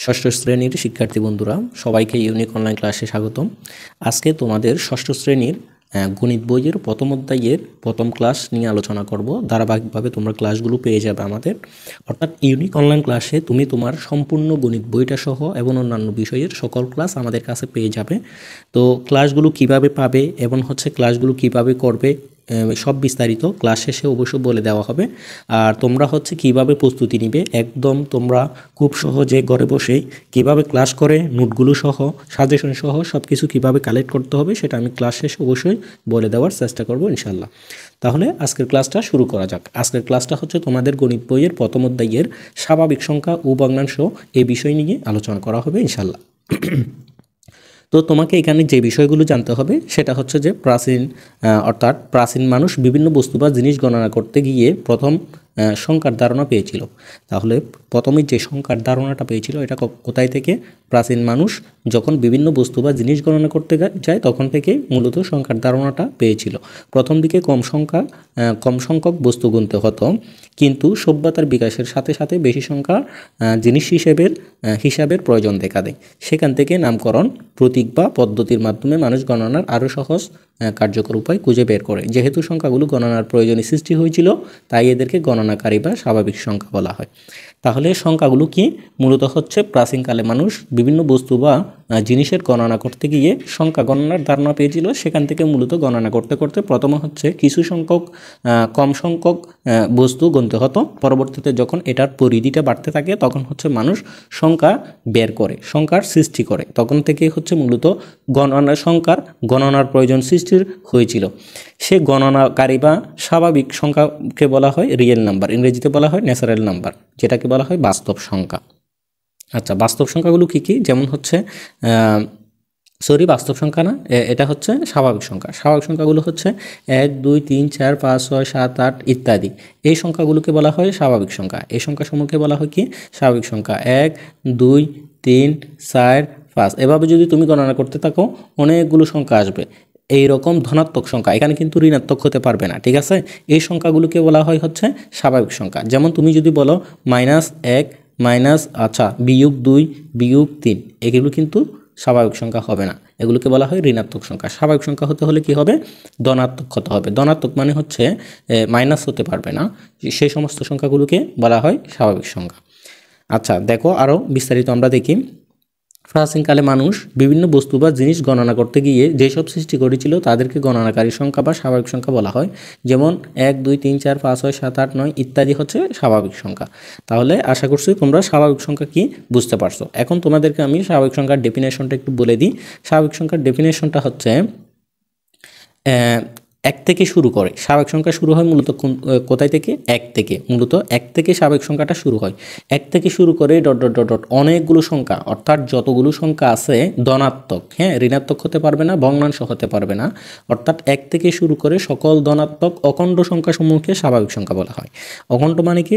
ষষ্ঠ শ্রেণীর শিক্ষার্থী বন্ধুরা সবাইকে ইউনিক অনলাইন ক্লাসে স্বাগতম। আজকে তোমাদের ষষ্ঠ শ্রেণীর গণিত বইয়ের প্রথম অধ্যায়ের প্রথম ক্লাস নিয়ে আলোচনা করব। ধারাবাহিকভাবে তোমরা ক্লাসগুলো পেয়ে যাবে আমাদের, অর্থাৎ ইউনিক অনলাইন ক্লাসে তুমি তোমার সম্পূর্ণ গণিত বইটা সহ এবং অন্যান্য বিষয়ের সকল ক্লাস আমাদের কাছে পেয়ে যাবে। তো ক্লাসগুলো কিভাবে পাবে এবং ক্লাসগুলো কিভাবে করবে সব বিস্তারিত ক্লাস শেষে অবশ্যই বলে দেওয়া হবে। আর তোমরা কিভাবে প্রস্তুতি নিবে, একদম তোমরা খুব সহজে ঘরে বসেই কিভাবে ক্লাস করে নোটগুলো সহ সাজেশন সহ সব কিছু কীভাবে কালেক্ট করতে হবে সেটা আমি ক্লাস শেষে অবশ্যই বলে দেওয়ার চেষ্টা করব ইনশাল্লাহ। তাহলে আজকের ক্লাসটা শুরু করা যাক। আজকের ক্লাসটা তোমাদের গণিত বইয়ের প্রথম অধ্যায়ের স্বাভাবিক সংখ্যা ও ভগ্নাংশ এই বিষয় নিয়ে আলোচনা করা হবে ইনশাল্লাহ। তো তোমাকে এখানে যে বিষয়গুলো জানতে হবে সেটা যে প্রাচীন মানুষ বিভিন্ন বস্তু বা জিনিস গণনা করতে গিয়ে প্রথম সংখ্যার ধারণা পেয়েছিল। তাহলে প্রথমে যে সংখ্যার ধারণাটা পেয়েছিল এটা কোথায় থেকে? প্রাচীন মানুষ যখন বিভিন্ন বস্তু বা জিনিস গণনা করতে যায় তখন থেকে মূলত সংখ্যার ধারণাটা পেয়েছিল। প্রথম দিকে কম সংখ্যক বস্তু গুনতে হতো, কিন্তু সভ্যতার বিকাশের সাথে সাথে বেশি সংখ্যা জিনিস হিসাবের প্রয়োজন দেখা দেয়। সেখান থেকে নামকরণ, প্রতীক বা পদ্ধতির মাধ্যমে মানুষ গণনার আরও সহজ কার্যকর উপায় খুঁজে বের করে। যেহেতু সংখ্যাগুলো গণনার প্রয়োজনে সৃষ্টি হয়েছিল তাই এদেরকে গণনাকারী বা স্বাভাবিক সংখ্যা বলা হয়। তাহলে সংখ্যাগুলো কি? মূলত প্রাচীনকালে মানুষ বিভিন্ন বস্তু বা জিনিসের গণনা করতে গিয়ে সংখ্যা গণনার ধারণা পেয়েছিল। সেখান থেকে মূলত গণনা করতে করতে প্রথমে কিছু সংখ্যক কম সংখ্যক বস্তু গণতে হতো। পরবর্তীতে যখন এটার পরিধিটা বাড়তে থাকে তখন মানুষ সংখ্যা বের করে, সংখ্যার সৃষ্টি করে। তখন থেকে মূলত সংখ্যার গণনার প্রয়োজন সৃষ্টির হয়েছিল। সে গণনাকারী বা স্বাভাবিক সংখ্যাকে বলা হয় রিয়েল নাম্বার, ইংরেজিতে বলা হয় ন্যাচারাল নাম্বার, যেটাকে বলা হয় বাস্তব সংখ্যা। আচ্ছা, বাস্তব সংখ্যাগুলো কী কী? যেমন বাস্তব সংখ্যা না, এটা স্বাভাবিক সংখ্যা। স্বাভাবিক সংখ্যাগুলো 1, 2, 3, 4, 5, 6, 7, 8 ইত্যাদি। এই সংখ্যাগুলোকে বলা হয় স্বাভাবিক সংখ্যা। এই সংখ্যাসমূহকে বলা হয় কি? স্বাভাবিক সংখ্যা। 1, 2, 3, 4, 5 এভাবে যদি তুমি গণনা করতে থাকো অনেকগুলো সংখ্যা আসবে। এই রকম ধনাত্মক সংখ্যা, এখানে কিন্তু ঋণাত্মক হতে পারবে না, ঠিক আছে? এই সংখ্যাগুলোকে বলা হয় স্বাভাবিক সংখ্যা। যেমন তুমি যদি বলো -1 -2 -3, এগুলো কিন্তু স্বাভাবিক সংখ্যা হবে না, এগুলোকে বলা হয় ঋণাত্মক সংখ্যা। স্বাভাবিক সংখ্যা হতে হলে কি হবে? ধনাত্মক হতে হবে। ধনাত্মক মানে মাইনাস হতে পারবে না, সেই সমস্ত সংখ্যাগুলোকে বলা হয় স্বাভাবিক সংখ্যা। আচ্ছা দেখো, আরও বিস্তারিত আমরা দেখি। প্রাচীনকালে মানুষ বিভিন্ন বস্তু বা জিনিস গণনা করতে গিয়ে যেসব সৃষ্টি করেছিল তাদেরকে গণনাকারী সংখ্যা বা স্বাভাবিক সংখ্যা বলা হয়। যেমন 1, 2, 3, 4, 5, 6, 7, 8, 9 ইত্যাদি স্বাভাবিক সংখ্যা। তাহলে আশা করছি তোমরা স্বাভাবিক সংখ্যা কি বুঝতে পারছো। এখন তোমাদেরকে আমি স্বাভাবিক সংখ্যার ডেফিনেশনটা একটু বলে দিই। স্বাভাবিক সংখ্যার ডেফিনেশনটা এক থেকে শুরু করে। স্বাভাবিক সংখ্যা শুরু হয় মূলত কোথায় থেকে? 1 থেকে। মূলত 1 থেকে স্বাভাবিক সংখ্যাটা শুরু হয়। 1 থেকে শুরু করে ... অনেকগুলো সংখ্যা, অর্থাৎ যতগুলো সংখ্যা আছে ধনাত্মক, ঋণাত্মক হতে পারবে না, ভগ্নাংশ হতে পারবে না। অর্থাৎ 1 থেকে শুরু করে সকল ধনাত্মক অখণ্ড সংখ্যাসমূহকে স্বাভাবিক সংখ্যা বলা হয়। অখণ্ড মানে কি?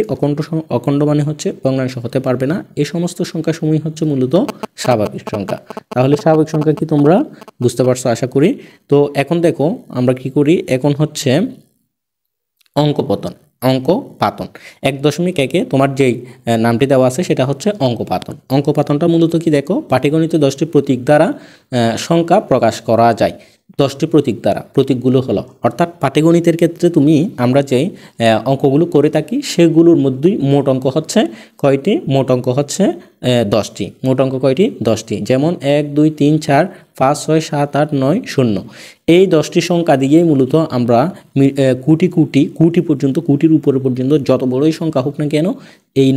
অখণ্ড মানে ভগ্নাংশ হতে পারবে না। এই সমস্ত সংখ্যাসমূহ মূলত স্বাভাবিক সংখ্যা। তাহলে স্বাভাবিক সংখ্যা কি তোমরা বুঝতে পারছো আশা করি। তো এখন দেখো আমরা কি করি। এখন অঙ্কপাতন। 1.1 তোমার যেই নামটি দেওয়া আছে সেটা অঙ্কপাতন। অঙ্কপাতনটা মূলত কি? দেখো, পাটিগণিতে 10টি প্রতীক দ্বারা সংখ্যা প্রকাশ করা যায়। 10টি প্রতীক দ্বারা, প্রতীকগুলো হলো, অর্থাৎ পাটিগণিতের ক্ষেত্রে আমরা যেই অঙ্কগুলো করে থাকি সেগুলোর মধ্যেই মোট অঙ্ক কয়টি? মোট অঙ্ক 10টি। মোট অঙ্ক কয়টি? 10টি। যেমন 1, 2, 3, 4, 5, 6, 7, 8, 9, 0 এই 10টি সংখ্যা দিয়েই মূলত আমরা কোটি পর্যন্ত, কোটির উপরে পর্যন্ত যত বড়ই সংখ্যা হোক না কেন এই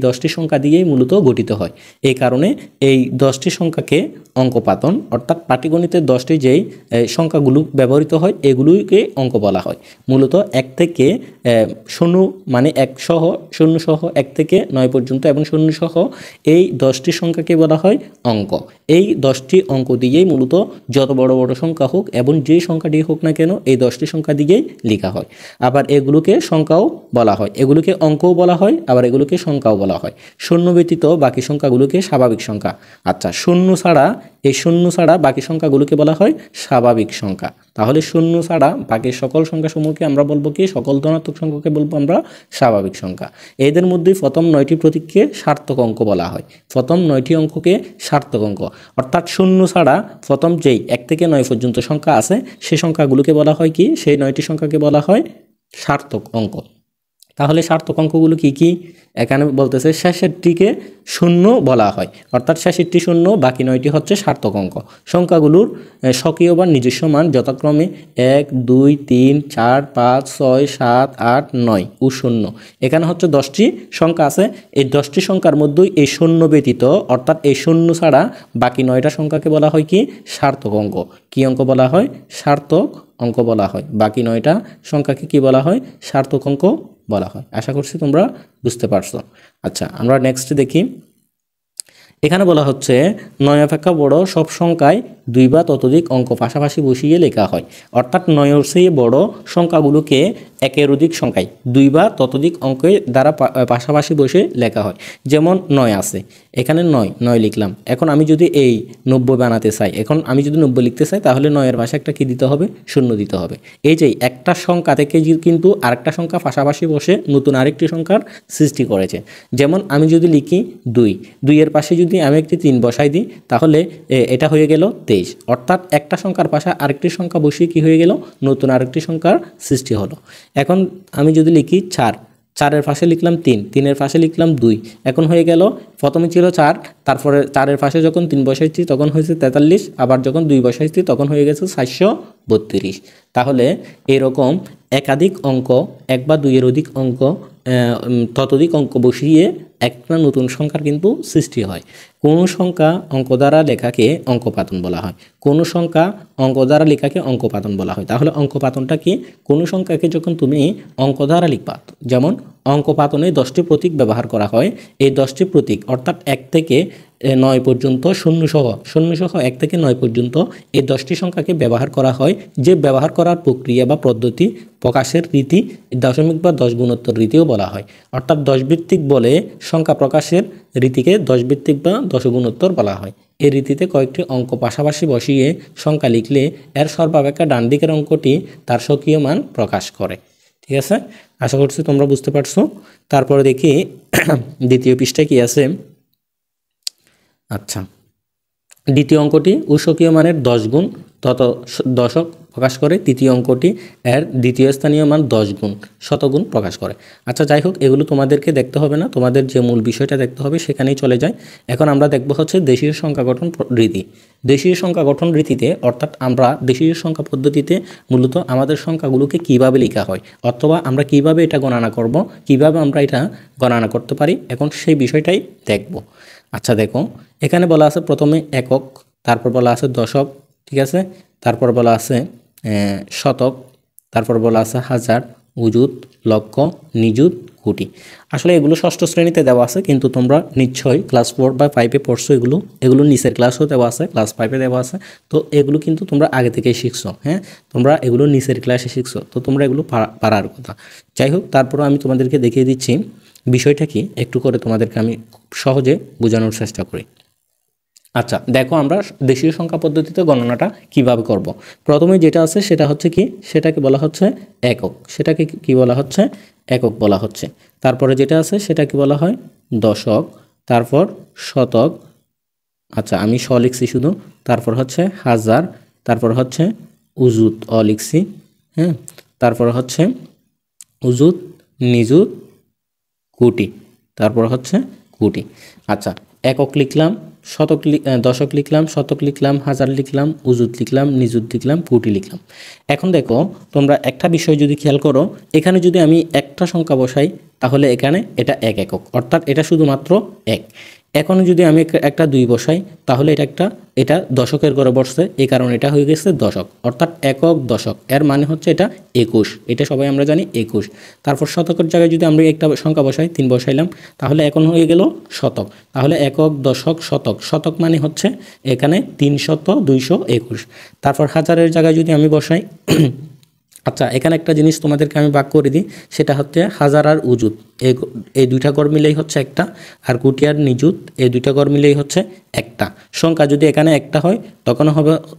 10টি সংখ্যা দিয়েই মূলত গঠিত হয়। এই কারণে এই 10টি সংখ্যাকে অঙ্কপাতন, অর্থাৎ পাটিগণিতের 10টি যেই সংখ্যাগুলো ব্যবহৃত হয় এগুলোকে অঙ্ক বলা হয়। মূলত 1 থেকে 0 মানে 1 সহ, 0 সহ 1 থেকে 9 পর্যন্ত এবং 0 সহ এই 10টি সংখ্যাকে বলা হয় অঙ্ক। এই 10টি অঙ্ক দিয়েই মূলত যত বড় বড় সংখ্যা হোক এবং যে সংখ্যাটি হোক না কেন এই 10টি সংখ্যা দিয়েই লেখা হয়। আবার এগুলোকে সংখ্যাও বলা হয়, এগুলোকে অঙ্কও বলা হয়, আবার এগুলোকে সংখ্যাও বলা হয়। শূন্য ব্যতীত বাকি সংখ্যাগুলোকে স্বাভাবিক সংখ্যা। আচ্ছা, শূন্য ছাড়া এই শূন্য ছাড়া বাকি সংখ্যাগুলোকে বলা হয় স্বাভাবিক সংখ্যা। তাহলে শূন্য ছাড়া বাকি সকল সংখ্যাসমূহকে আমরা বলবো কি, সকল ধনাত্মক সংখ্যাকে বলবো আমরা স্বাভাবিক সংখ্যা। এদের মধ্যে প্রথম 9টি প্রতীককে সার্থক অঙ্ক বলা হয়। প্রথম 9টি অঙ্ককে সার্থক অঙ্ক, অর্থাৎ শূন্য ছাড়া প্রথম যেই 1 থেকে 9 পর্যন্ত সংখ্যা আছে সেই সংখ্যাগুলোকে বলা হয় কি, সেই 9টি সংখ্যাকে বলা হয় সার্থক অঙ্ক। তাহলে সার্থক অঙ্কগুলো কি কি? এখানে বলতেছে শেষেরটিকে শূন্য বলা হয়, অর্থাৎ শেষেরটি শূন্য, বাকি 9টি হচ্ছে সার্থক অঙ্ক। সংখ্যাগুলোর স্বকীয় বা নিজস্ব মান যথাক্রমে 1, 2, 3, 4, 5, 6, 7, 8, 9 ও 0। এখানে হচ্ছে 10টি সংখ্যা আছে। এই 10টি সংখ্যার মধ্যেই এই শূন্য ব্যতীত, অর্থাৎ এই শূন্য ছাড়া বাকি 9টা সংখ্যাকে বলা হয় কি, সার্থক অঙ্ক। কি অঙ্ক বলা হয়? সার্থক অঙ্ক বলা হয়। বাকি 9টা সংখ্যাকে কি বলা হয়? সার্থক অঙ্ক বলা হয়। আশা করছি তোমরা বুঝতে পারছো। আচ্ছা, আমরা নেক্সট দেখি। এখানে বলা হচ্ছে 9 অপেক্ষা বড় সব সংখ্যায় 2 বা ততোধিক অঙ্ক পাশাপাশি বসিয়ে লেখা হয়। অর্থাৎ 9-এর চেয়ে বড় সংখ্যাগুলোকে একের অধিক সংখ্যায় 2 বা ততোধিক অঙ্কের দ্বারা পাশাপাশি বসে লেখা হয়। যেমন 9 আছে, এখানে 9 লিখলাম। এখন আমি যদি এই 90 বানাতে চাই, এখন আমি যদি 90 লিখতে চাই, তাহলে 9-এর পাশে একটা কি দিতে হবে? শূন্য দিতে হবে। এই যে একটা সংখ্যা থেকে কিন্তু আরেকটা সংখ্যা পাশাপাশি বসে নতুন আরেকটি সংখ্যার সৃষ্টি করেছে। যেমন আমি যদি লিখি 2 এর পাশে যদি আমি একটি 3 বসাই দিই, তাহলে এটা হয়ে গেল 23। অর্থাৎ একটা সংখ্যার পাশে আরেকটি সংখ্যা বসিয়ে কি হয়ে গেল? নতুন আরেকটি সংখ্যার সৃষ্টি হলো। এখন আমি যদি লিখি 4-এর পাশে লিখলাম 3-এর পাশে লিখলাম 2, এখন হয়ে গেল, প্রথমে ছিল 4, তারপরে 4-এর পাশে যখন 3 বসাইছি তখন হয়েছে 43, আবার যখন 2 বসাইছি তখন হয়ে গেছে 432। তাহলে এরকম একাধিক অঙ্ক, 1 বা 2-এর অধিক অঙ্ক, ততোধিক অঙ্ক বসিয়ে একটা নতুন সংখ্যার কিন্তু সৃষ্টি হয়। কোনো সংখ্যা অঙ্ক দ্বারা লেখাকে অঙ্কপাতন বলা হয়। কোনো সংখ্যা অঙ্ক দ্বারা লেখাকে অঙ্কপাতন বলা হয়। তাহলে অঙ্কপাতনটা কি? কোনো সংখ্যাকে যখন তুমি অঙ্ক দ্বারা লিখবা, যেমন অঙ্কপাতনে 10টি প্রতীক ব্যবহার করা হয়। এই 10টি প্রতীক, অর্থাৎ 1 থেকে 9 পর্যন্ত শূন্যসহ 1 থেকে 9 পর্যন্ত এই 10টি সংখ্যাকে ব্যবহার করা হয়। যে ব্যবহার করার প্রক্রিয়া বা পদ্ধতি, প্রকাশের রীতি দশমিক বা 10 গুণোত্তর রীতিও বলা হয়। অর্থাৎ 10 ভিত্তিক বলে সংখ্যা প্রকাশের রীতিকে 10 ভিত্তিক বা 10 গুণোত্তর বলা হয়। এই রীতিতে কয়েকটি অঙ্ক পাশাপাশি বসিয়ে সংখ্যা লিখলে এর সর্বাপেক্ষা ডান দিকের অঙ্কটি তার স্বকীয় মান প্রকাশ করে। ঠিক আছে, আশা করছি তোমরা বুঝতে পারছো। তারপরে দেখি দ্বিতীয় পৃষ্ঠায় কি আছে। আচ্ছা, দ্বিতীয় অঙ্কটি স্বকীয় মানের 10 গুণ দশক প্রকাশ করে। তৃতীয় অঙ্কটি এর দ্বিতীয় স্থানীয় মান 10 গুণ শতগুণ প্রকাশ করে। আচ্ছা, যাই হোক, এগুলো তোমাদেরকে দেখতে হবে না, তোমাদের যে মূল বিষয়টা দেখতে হবে সেখানেই চলে যায়। এখন আমরা দেখব হচ্ছে দেশীয় সংখ্যা গঠন রীতি। দেশীয় সংখ্যা গঠন রীতিতে, অর্থাৎ আমরা দেশীয় সংখ্যা পদ্ধতিতে মূলত আমাদের সংখ্যাগুলোকে কিভাবে লেখা হয়, অথবা আমরা কিভাবে এটা গণনা করব, কিভাবে আমরা এটা গণনা করতে পারি, এখন সেই বিষয়টাই দেখব। আচ্ছা দেখো, এখানে বলা আছে প্রথমে একক, তারপর বলা আছে দশক, ঠিক আছে, তারপর বলা আছে শতক, তারপর বলা আছে হাজার, অযুত, লক্ষ, নিযুত, কোটি। আসলে এগুলো ষষ্ঠ শ্রেণীতে দেওয়া আছে, কিন্তু তোমরা নিশ্চয়ই ক্লাস 4 বা 5-এ পড়ছো। এগুলো নিচের ক্লাসও দেওয়া আছে, ক্লাস 5-এ দেওয়া আছে। তো এগুলো কিন্তু তোমরা আগে থেকেই শিখছো। হ্যাঁ, তোমরা এগুলো নিচের ক্লাসে শিখছো, তো তোমরা এগুলো পারার কথা। যাই হোক, তারপরে আমি তোমাদেরকে দেখিয়ে দিচ্ছি বিষয়টা কি, একটু করে তোমাদেরকে আমি সহজে বোঝানোর চেষ্টা করি। আচ্ছা দেখো, আমরা দেশীয় সংখ্যা পদ্ধতিতে গণনাটা কিভাবে করব। প্রথমে যেটা আছে সেটা হচ্ছে কি, সেটাকে বলা হচ্ছে একক। সেটাকে কি বলা হচ্ছে? একক বলা হচ্ছে। তারপরে যেটা আছে সেটাকে বলা হয় দশক, তারপর শতক, আচ্ছা আমি শ লিখছি শুধু, তারপর হচ্ছে হাজার, তারপর হচ্ছে অযুত, লিখছি, হ্যাঁ, তারপর হচ্ছে অযুত, নিযুত, কোটি, তারপর হচ্ছে কোটি। আচ্ছা, একক লিখলাম, দশক লিখলাম, শতক লিখলাম, হাজার লিখলাম, অযুত লিখলাম, নিযুত লিখলাম, কোটি লিখলাম। এখন দেখো, তোমরা একটা বিষয় যদি খেয়াল করো, এখানে যদি আমি একটা সংখ্যা বসাই, তাহলে এখানে এটা 1 একক, অর্থাৎ এটা শুধুমাত্র 1। এখন যদি আমি একটা 2 বসাই, তাহলে এটা দশকের ঘরে বসছে, এই কারণে এটা হয়ে গেছে দশক, অর্থাৎ একক দশক। এর মানে হচ্ছে এটা 21, এটা সবাই আমরা জানি 21। তারপর শতকের জায়গায় যদি আমরা একটা সংখ্যা বসাই, 3 বসাইলাম, তাহলে এখন হয়ে গেল শতক। তাহলে একক, দশক, শতক। শতক মানে হচ্ছে এখানে 300, 221। তারপর হাজারের জায়গায় যদি আমি বসাই, আচ্ছা, এখানে একটা জিনিস তোমাদেরকে আমি ভাগ করে দিই, সেটা হচ্ছে হাজার আর উজুত, এই দুইটা গড় মিলেই হচ্ছে একটা, আর কোটি আর নিযুত এই দুইটা গড় মিলেই হচ্ছে একটা সংখ্যা। যদি এখানে একটা হয়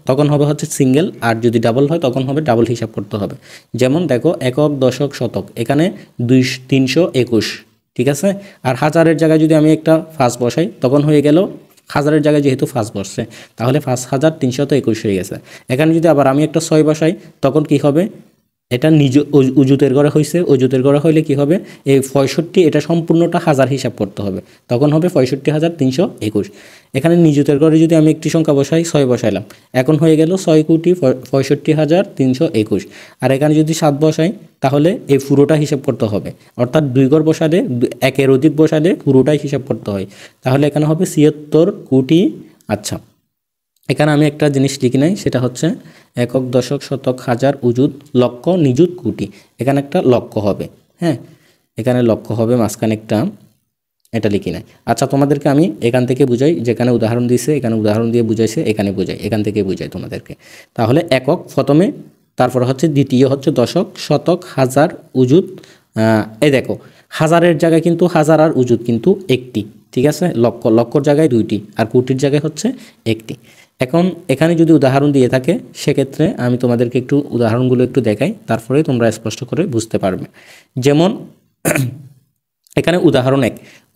তখন হবে হচ্ছে সিঙ্গেল, আর যদি ডাবল হয় তখন হবে ডাবল হিসাব করতে হবে। যেমন দেখো একক, দশক, শতক, এখানে 321, ঠিক আছে। আর হাজারের জায়গায় যদি আমি একটা ফার্স্ট বসাই তখন হয়ে গেল, হাজারের জায়গায় যেহেতু ফার্স্ট বসছে তাহলে 5321 হয়ে গেছে। এখানে যদি আবার আমি একটা 6 বসাই তখন কি হবে, এটা নিজ উজুতের ঘরে হয়েছে, অজুতের ঘরে হইলে কি হবে, এই 65 এটা সম্পূর্ণটা হাজার হিসাব করতে হবে, তখন হবে 65,321। এখানে নিযুতের ঘরে যদি আমি একটি সংখ্যা বসাই, 6 বসাইলাম, এখন হয়ে গেল 6,65,321। আর এখানে যদি 7 বসাই তাহলে এই পুরোটা হিসাব করতে হবে, অর্থাৎ 2 ঘর বসালে, একের অধিক বসালে পুরোটাই হিসাব করতে হয়, তাহলে এখানে হবে 76 কোটি। আচ্ছা, এখানে আমি একটা জিনিস লিখি নাই, সেটা হচ্ছে একক, দশক, শতক, হাজার, উজুত, লক্ষ, নিযুত, কোটি। এখানে একটা লক্ষ হবে, হ্যাঁ, এখানে লক্ষ হবে, মাঝখানে একটা এটা লিখি নাই। আচ্ছা, তোমাদেরকে আমি এখান থেকে বুঝাই, যেখানে উদাহরণ দিয়েছে এখানে উদাহরণ দিয়ে বুঝাইছে, এখানে বুঝাই, এখান থেকে বুঝাই তোমাদেরকে। তাহলে একক প্রথমে, তারপর হচ্ছে দ্বিতীয় হচ্ছে দশক, শতক, হাজার, উজুত। এই দেখো হাজারের জায়গায় কিন্তু হাজার আর উজুত কিন্তু একটি, ঠিক আছে। লক্ষর জায়গায় দুইটি, আর কোটির জায়গায় হচ্ছে একটি। এখন এখানে যদি উদাহরণ দিয়ে থাকে সেক্ষেত্রে আমি তোমাদেরকে একটু উদাহরণগুলো একটু দেখাই, তারপরে তোমরা স্পষ্ট করে বুঝতে পারবে। যেমন এখানে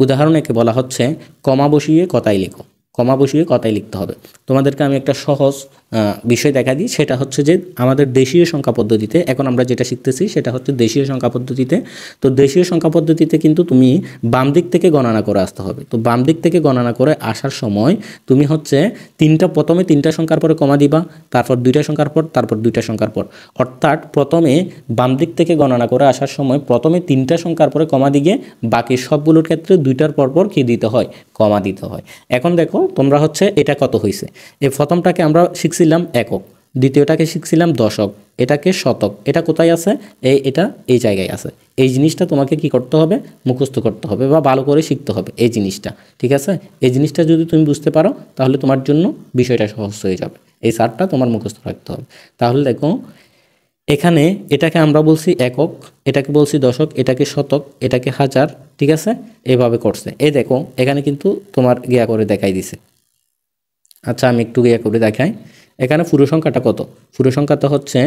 উদাহরণ একে বলা হচ্ছে কমা বসিয়ে কথাই লেখো, কমা বসিয়ে কথাই লিখতে হবে। তোমাদেরকে আমি একটা সহজ বিষয় দেখা দিই, সেটা হচ্ছে যে আমাদের দেশীয় সংখ্যা পদ্ধতিতে, এখন আমরা যেটা শিখতেছি সেটা হচ্ছে দেশীয় সংখ্যা পদ্ধতিতে। তো দেশীয় সংখ্যা পদ্ধতিতে কিন্তু তুমি বাম দিক থেকে গণনা করে আসতে হবে। তো বাম দিক থেকে গণনা করে আসার সময় তুমি হচ্ছে প্রথমে তিনটা সংখ্যার পরে কমা দিবা, তারপর দুইটা সংখ্যার পর, তারপর দুইটা সংখ্যার পর। অর্থাৎ প্রথমে বাম দিক থেকে গণনা করে আসার সময় প্রথমে তিনটা সংখ্যার পরে কমা দিয়ে বাকি সবগুলোর ক্ষেত্রে দুইটার পরপর কি দিতে হয়, কমা দিতে হয়। এখন দেখো তোমরা হচ্ছে এটা কত হয়েছে, এই প্রথমটাকে আমরা শিখছিলাম একক, দ্বিতীয়টাকে শিখছিলাম দশক, এটাকে শতক, এটা কোথায় আছে, এটা এই জায়গায় আছে। এই জিনিসটা তোমাকে কি করতে হবে, মুখস্থ করতে হবে বা ভালো করে শিখতে হবে এই জিনিসটা, ঠিক আছে। এই জিনিসটা যদি তুমি বুঝতে পারো তাহলে তোমার জন্য বিষয়টা সহজ হয়ে যাবে, এই সারটা তোমার মুখস্থ রাখতে হবে। তাহলে দেখো এখানে এটাকে আমরা বলছি একক, এটাকে বলছি দশক, এটাকে শতক, এটাকে হাজার, ঠিক আছে, এভাবে করছে। এই দেখো এখানে কিন্তু তোমার গিয়া করে দেখাই দিছে। আচ্ছা, আমি একটু গিয়া করে দেখাই। এখানে পুরো সংখ্যাটা কত, পুরো সংখ্যাটা হচ্ছে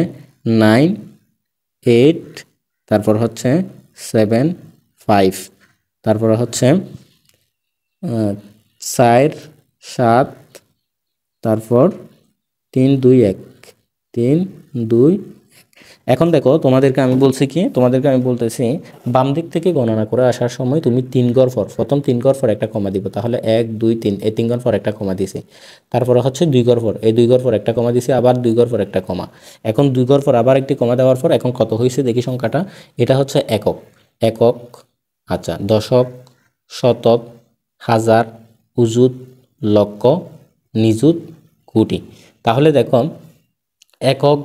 9, 8, তারপর হচ্ছে 7, 5, তারপর হচ্ছে 4, 7, তারপর 3, 2, 1, 3, 2। এখন দেখো তোমাদেরকে আমি বলতেছি বাম দিক থেকে গণনা করে আসার সময় তুমি 3 ঘর পর, প্রথম 3 ঘর পর একটা কমা দিব, তাহলে 1, 2, 3, এই 3 ঘর পর একটা কমা দিছি। তারপরে হচ্ছে 2 ঘর পর, এই 2 ঘর পর একটা কমা দিছি, আবার 2 ঘর পর একটা কমা। এখন 2 ঘর পর আবার একটি কমা দেওয়ার পর এখন কত হয়েছে দেখি সংখ্যাটা, এটা হচ্ছে একক। আচ্ছা, দশক, শতক, হাজার, উজুত, লক্ষ, নিযুত, কোটি। তাহলে দেখো একক,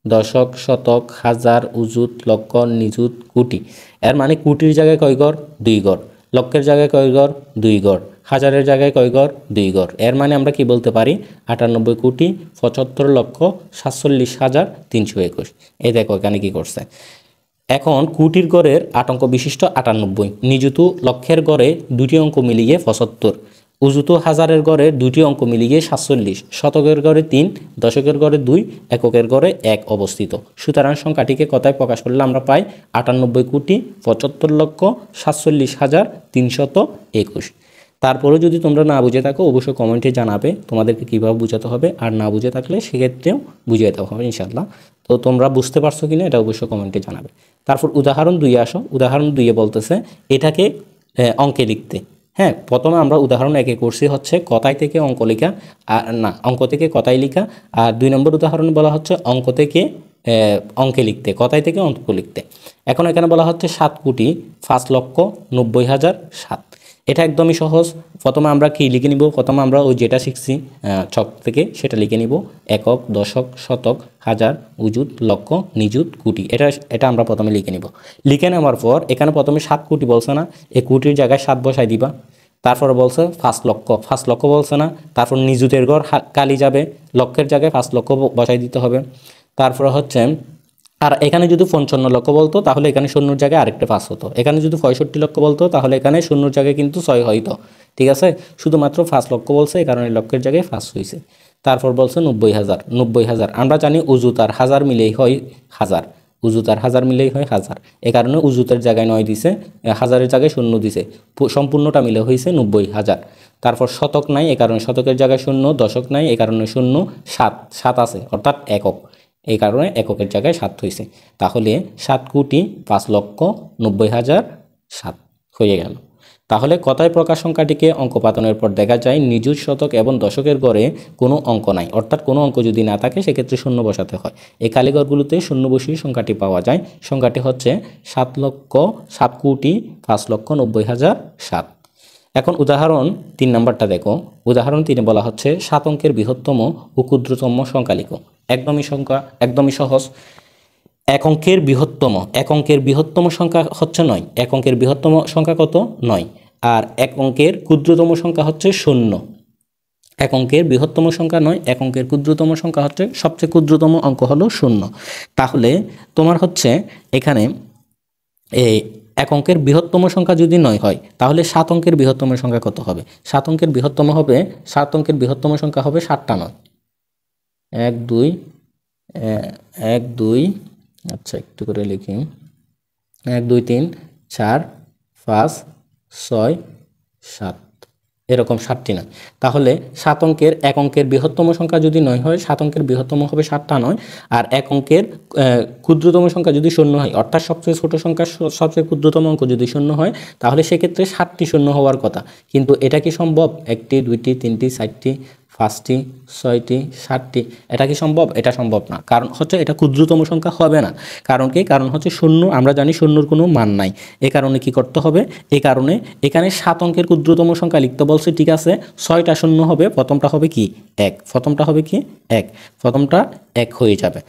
দশক, শতক, হাজার, উজুত, লক্ষ, নিযুত, কোটি। এর মানে কোটির জায়গায় কয় ঘর, 2 ঘর, লক্ষের জায়গায় কয় ঘর, 2 ঘর, হাজারের জায়গায় কয় ঘর, 2 ঘর। এর মানে আমরা কি বলতে পারি, 98,75,47,321। এই দেখো এখানে কি করছে। এখন কোটির গড়ের 8 অঙ্ক বিশিষ্ট 98, নিযুত লক্ষের গড়ে দুটি অঙ্ক মিলিয়ে 75, উজুত হাজারের গড়ে দুটি অঙ্ক মিলিয়ে 47, শতকের গড়ে 3, দশকের গড়ে 2, এককের গড়ে 1 অবস্থিত। সুতরাং সংখ্যাটিকে কথায় প্রকাশ করলে আমরা পাই 98,75,47,321। তারপরেও যদি তোমরা না বুঝে থাকো অবশ্যই কমেন্টে জানাবে তোমাদেরকে কীভাবে বোঝাতে হবে, আর না বুঝে থাকলে সেক্ষেত্রেও বুঝিয়ে দেওয়া হবে ইনশাআল্লাহ। তো তোমরা বুঝতে পারছো কিনা এটা অবশ্যই কমেন্টে জানাবে। তারপর উদাহরণ 2 আসো। উদাহরণ 2 বলতেছে এটাকে অঙ্কে লিখতে। হ্যাঁ, প্রথমে আমরা উদাহরণ 1 করছি হচ্ছে কথায় থেকে অঙ্ক লেখা, আর না অঙ্ক থেকে কথায় লেখা। আর 2 নম্বর উদাহরণ বলা হচ্ছে অঙ্ক থেকে অঙ্কে লিখতে, কথায় থেকে অঙ্ক লিখতে। এখন এখানে বলা হচ্ছে 7,05,90,007। এটা একদমই সহজ। প্রথমে আমরা কি লিখে নিব, প্রথমে আমরা ওই যেটা শিখছি ছক থেকে সেটা লিখে নিব, একক, দশক, শতক, হাজার, উজুত, লক্ষ, নিযুত, কোটি। এটা আমরা প্রথমে লিখে নিব। লিখে নেওয়ার পর এখানে প্রথমে 7 কোটি বলছে না, এই কোটির জায়গায় 7 বসাই দিবা। তারপর বলছে 5 লক্ষ বলছে না, তারপর নিযুতের ঘর কালি যাবে, লক্ষের জায়গায় 5 লক্ষ বসাই দিতে হবে। তারপরে হচ্ছে আর এখানে যদি 55 লক্ষ বলতো তাহলে এখানে শূন্যর জায়গায় আরেকটা 5 হতো। এখানে যদি 65 লক্ষ বলতো তাহলে এখানে শূন্যর জায়গায় কিন্তু 6 হইতো, ঠিক আছে। শুধুমাত্র 5 লক্ষ বলছে, এই কারণে লক্ষের জায়গায় 5 হয়েছে। তারপর বলছে 90,000। 90,000 আমরা জানি উজুতার 1000 মিলেই হয় 1000, উজুতার 1000 মিলেই হয় 1000, এ কারণে উজুতের জায়গায় 9 দিছে, 1000-এর জায়গায় 0 দিছে, সম্পূর্ণটা মিলে হয়েছে 90,000। তারপর শতক নাই, এ কারণে শতকের জায়গায় 0, দশক নাই, এ কারণে 0, 7 আছে অর্থাৎ একক, এই কারণে এককের জায়গায় 7 হয়েছে। তাহলে 7,05,90,007 হয়ে গেল। তাহলে কথায় প্রকাশ সংখ্যাটিকে অঙ্কপাতনের পর দেখা যায় নিযুত, শতক এবং দশকের ঘরে কোনো অঙ্ক নাই, অর্থাৎ কোনো অঙ্ক যদি না থাকে সেক্ষেত্রে শূন্য বসাতে হয়। এই খালিঘরগুলোতে শূন্য বসিয়ে সংখ্যাটি পাওয়া যায়। সংখ্যাটি হচ্ছে 7,05,90,007। এখন উদাহরণ 3 নম্বরটা দেখো। উদাহরণ 3 বলা হচ্ছে 7 অঙ্কের বৃহত্তম ও ক্ষুদ্রতম সংখ্যা লিখো। একদমই সহজ। এক অঙ্কের বৃহত্তম সংখ্যা হচ্ছে 9। এক অঙ্কের বৃহত্তম সংখ্যা কত? 9। আর এক অঙ্কের ক্ষুদ্রতম সংখ্যা হচ্ছে 0। এক অঙ্কের বৃহত্তম সংখ্যা 9, এক অঙ্কের ক্ষুদ্রতম সংখ্যা হচ্ছে, সবচেয়ে ক্ষুদ্রতম অঙ্ক হলো 0। তাহলে তোমার হচ্ছে এখানে এই এক অঙ্কের বৃহত্তম সংখ্যা যদি 9 হয় তাহলে 7 অঙ্কের বৃহত্তম সংখ্যা কত হবে? 7 অঙ্কের বৃহত্তম সংখ্যা হবে 7টা 9। 1 2 1 2, আচ্ছা একটু করে লিখি, 1 2 3 4 5 6 7, এরকম 7টি নয়। তাহলে 7 অঙ্কের এক অঙ্কের বৃহত্তম সংখ্যা যদি 9 হয়, 7 অঙ্কের বৃহত্তম হবে 7টা 9। আর এক অঙ্কের ক্ষুদ্রতম সংখ্যা যদি 0 হয়, অর্থাৎ সবচেয়ে ছোট সংখ্যা সবচেয়ে ক্ষুদ্রতম অঙ্ক যদি 0 হয় তাহলে সেক্ষেত্রে 7টি 0 হওয়ার কথা। কিন্তু এটা কি সম্ভব? 1টি 2টি 3টি 4টি 5টি 6টি 7টি, এটা কি সম্ভব? এটা সম্ভব না। কারণ হচ্ছে এটা ক্ষুদ্রতম সংখ্যা হবে না। কারণ কি? কারণ হচ্ছে 0, আমরা জানি 0-র কোনো মান নাই। এই কারণে কি করতে হবে? এই কারণে এখানে 7 অঙ্কের ক্ষুদ্রতম সংখ্যা লিখতে বলছে, ঠিক আছে। 6টা 0 হবে, প্রথমটা হবে কি 1, প্রথমটা হবে কি 1, প্রথমটা 1 হয়ে যাবে।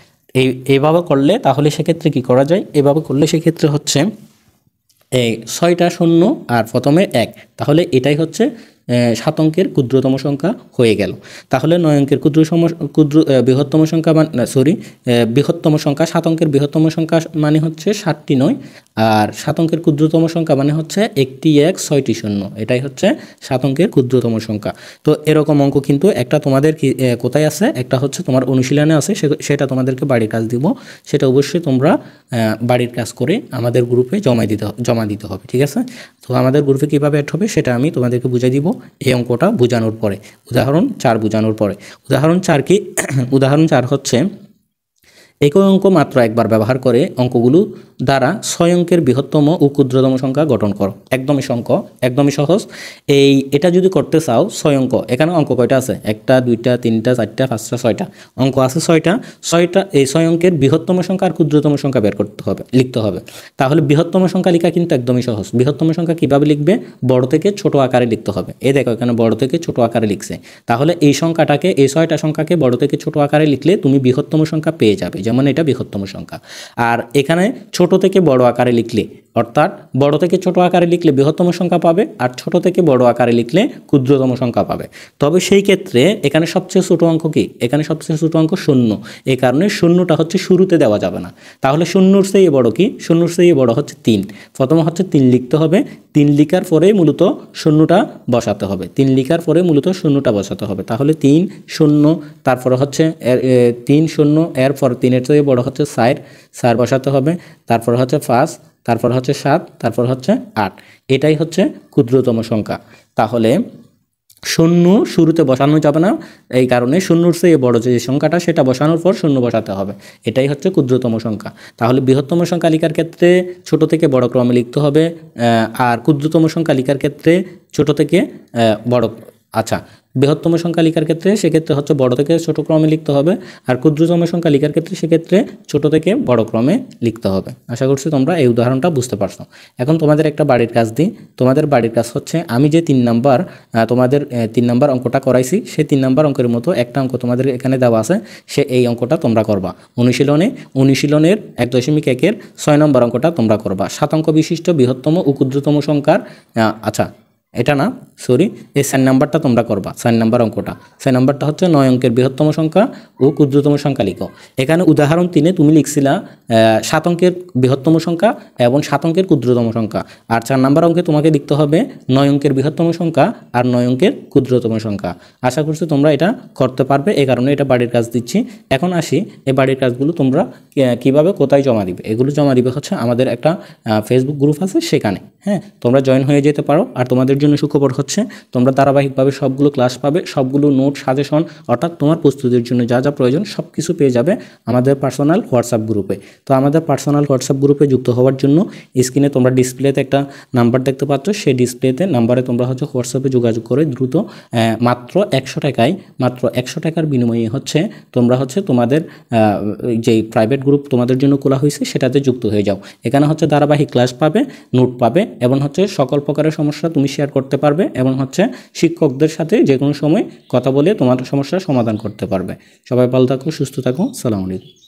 এইভাবে করলে তাহলে সেক্ষেত্রে কি করা যায়? এভাবে করলে সেক্ষেত্রে হচ্ছে এই 6টা 0 আর প্রথমে 1, তাহলে এটাই হচ্ছে 7 অঙ্কের ক্ষুদ্রতম সংখ্যা হয়ে গেল। তাহলে 9 অঙ্কের বৃহত্তম সংখ্যা বৃহত্তম সংখ্যা 7 অঙ্কের বৃহত্তম সংখ্যা মানে হচ্ছে 7টি 9, আর 7 অঙ্কের ক্ষুদ্রতম সংখ্যা মানে হচ্ছে 1টি 1 6টি 0, এটাই হচ্ছে 7 অঙ্কের ক্ষুদ্রতম সংখ্যা। তো এরকম অঙ্ক কিন্তু একটা তোমাদের কোথায় আছে? একটা হচ্ছে তোমার অনুশীলনে আছে, সেটা তোমাদেরকে বাড়ির কাজ দিব, সেটা অবশ্যই তোমরা বাড়ির কাজ করে আমাদের গ্রুপে জমা দিতে হবে, ঠিক আছে। তো আমাদের গ্রুপে কীভাবে অ্যাড হবে সেটা আমি তোমাদেরকে বুঝিয়ে দিব এই অঙ্কটা বোঝানোর পরে, উদাহরণ 4 বোঝানোর পরে। উদাহরণ 4 কি? উদাহরণ 4 হচ্ছে একই অঙ্ক মাত্র একবার ব্যবহার করে অঙ্কগুলো দ্বারা 6 অঙ্কের বৃহত্তম ও ক্ষুদ্রতম সংখ্যা গঠন করো। একদমই সহজ। এটা যদি করতে চাও 6 অঙ্ক, এখানে অঙ্ক কয়টা আছে? 1টা 2টা 3টা 4টা 5টা 6টা অঙ্ক আছে, 6টা। এই 6 অঙ্কের বৃহত্তম সংখ্যা আর ক্ষুদ্রতম সংখ্যা বের করতে হবে, লিখতে হবে। তাহলে বৃহত্তম সংখ্যা লেখা কিন্তু একদমই সহজ। বৃহত্তম সংখ্যা কিভাবে লিখবে? বড় থেকে ছোট আকারে লিখতে হবে। এই দেখো এখানে বড় থেকে ছোট আকারে লিখছে। তাহলে এই সংখ্যাটাকে, এই 6টা সংখ্যাকে বড় থেকে ছোট আকারে লিখলে তুমি বৃহত্তম সংখ্যা পেয়ে যাবে, যেমন এটা বৃহত্তম সংখ্যা। আর এখানে ছোট থেকে বড় আকারে লিখলে, অর্থাৎ বড় থেকে ছোট আকারে লিখলে বৃহত্তম সংখ্যা পাবে, আর ছোট থেকে বড় আকারে লিখলে ক্ষুদ্রতম সংখ্যা পাবে। তবে সেই ক্ষেত্রে এখানে সবচেয়ে ছোট অঙ্ক কি? এখানে সবচেয়ে ছোট অঙ্ক 0, এই কারণে 0টা হচ্ছে শুরুতে দেওয়া যাবে না। তাহলে 0-র চেয়ে বড় কি? 0-র চেয়ে বড় হচ্ছে 3। প্রথমে হচ্ছে 3 লিখতে হবে, 3 লিখার পরেই মূলত 0টা বসাতে হবে, 3 লিখার পরে মূলত 0টা বসাতে হবে। তাহলে 3 0, তারপরে হচ্ছে 3 0, এরপর 3-এর চেয়ে বড় হচ্ছে 4 বসাতে হবে, তারপর হচ্ছে 5, তারপর হচ্ছে 7, তারপর হচ্ছে 8। এটাই হচ্ছে ক্ষুদ্রতম সংখ্যা। তাহলে 0 শুরুতে বসানো যাবে না, এই কারণে 0-র চেয়ে বড় যে সংখ্যাটা সেটা বসানোর পর 0 বসাতে হবে, এটাই হচ্ছে ক্ষুদ্রতম সংখ্যা। তাহলে বৃহত্তম সংখ্যা লেখার ক্ষেত্রে ছোট থেকে বড় ক্রমে লিখতে হবে, আর ক্ষুদ্রতম সংখ্যা লেখার ক্ষেত্রে ছোট থেকে বড়, আচ্ছা বৃহত্তম সংখ্যা লেখার ক্ষেত্রে সেক্ষেত্রে হচ্ছে বড় থেকে ছোট ক্রমে লিখতে হবে, আর ক্ষুদ্রতম সংখ্যা লেখার ক্ষেত্রে সেক্ষেত্রে ছোট থেকে বড় ক্রমে লিখতে হবে। আশা করছি তোমরা এই উদাহরণটা বুঝতে পারছো। এখন তোমাদের একটা বাড়ির কাজ দিই। তোমাদের বাড়ির কাজ হচ্ছে আমি যে 3 নাম্বার তোমাদের 3 নাম্বার অঙ্কটা করাইছি, সেই 3 নাম্বার অঙ্কের মতো একটা অঙ্ক তোমাদের এখানে দেওয়া আছে, এই অঙ্কটা তোমরা করবা। অনুশীলনের 1.1-এর 6 নম্বর অঙ্কটা তোমরা করবা। 7 অঙ্ক বিশিষ্ট বৃহত্তম ও ক্ষুদ্রতম সংখ্যার, আচ্ছা এটা না, সরি এই 4 নাম্বারটা তোমরা করবা। 4 নাম্বার অঙ্কটা, 4 নাম্বারটা হচ্ছে 9 অঙ্কের বৃহত্তম সংখ্যা ও ক্ষুদ্রতম সংখ্যা লিখো। এখানে উদাহরণ 3 তুমি লিখছিলা 7 অঙ্কের বৃহত্তম সংখ্যা এবং 7 অঙ্কের ক্ষুদ্রতম সংখ্যা। আর 4 নাম্বার অঙ্কে তোমাকে লিখতে হবে 9 অঙ্কের বৃহত্তম সংখ্যা আর 9 অঙ্কের ক্ষুদ্রতম সংখ্যা। আশা করছি তোমরা এটা করতে পারবে, এই কারণে এটা বাড়ির কাজ দিচ্ছি। এখন আসি এই বাড়ির কাজগুলো তোমরা কিভাবে কোথায় জমা দিবে। এগুলো জমা দিবে হচ্ছে আমাদের একটা ফেসবুক গ্রুপ আছে সেখানে, হ্যাঁ, তোমরা জয়েন হয়ে যেতে পারো। আর তোমাদের জন্য সুখবর হচ্ছে তোমরা ধারাবাহিকভাবে সবগুলো ক্লাস পাবে, সবগুলো নোট, সাজেশন, অর্থাৎ তোমার প্রস্তুতির জন্য যা যা প্রয়োজন সব কিছু পেয়ে যাবে আমাদের পার্সোনাল হোয়াটসঅ্যাপ গ্রুপে। তো আমাদের পার্সোনাল হোয়াটসঅ্যাপ গ্রুপে যুক্ত হওয়ার জন্য স্ক্রিনে তোমরা ডিসপ্লেতে একটা নাম্বার দেখতে পাচ্ছ, সেই ডিসপ্লেতে নাম্বারে তোমরা হচ্ছে হোয়াটসঅ্যাপে যোগাযোগ করে দ্রুত মাত্র 100 টাকায়, মাত্র 100 টাকার বিনিময়ে হচ্ছে তোমরা হচ্ছে তোমাদের যেই প্রাইভেট গ্রুপ তোমাদের জন্য খোলা হয়েছে সেটাতে যুক্ত হয়ে যাও। এখানে হচ্ছে ধারাবাহিক ক্লাস পাবে, নোট পাবে এবং হচ্ছে সকল প্রকারের সমস্যা তুমি শেয়ার করতে পারবে এবং হচ্ছে শিক্ষকদের সাথে যে কোনো সময় কথা বলে তোমার সমস্যার সমাধান করতে পারবে। সবাই ভালো থাকো, সুস্থ থাকো, আসসালামু আলাইকুম।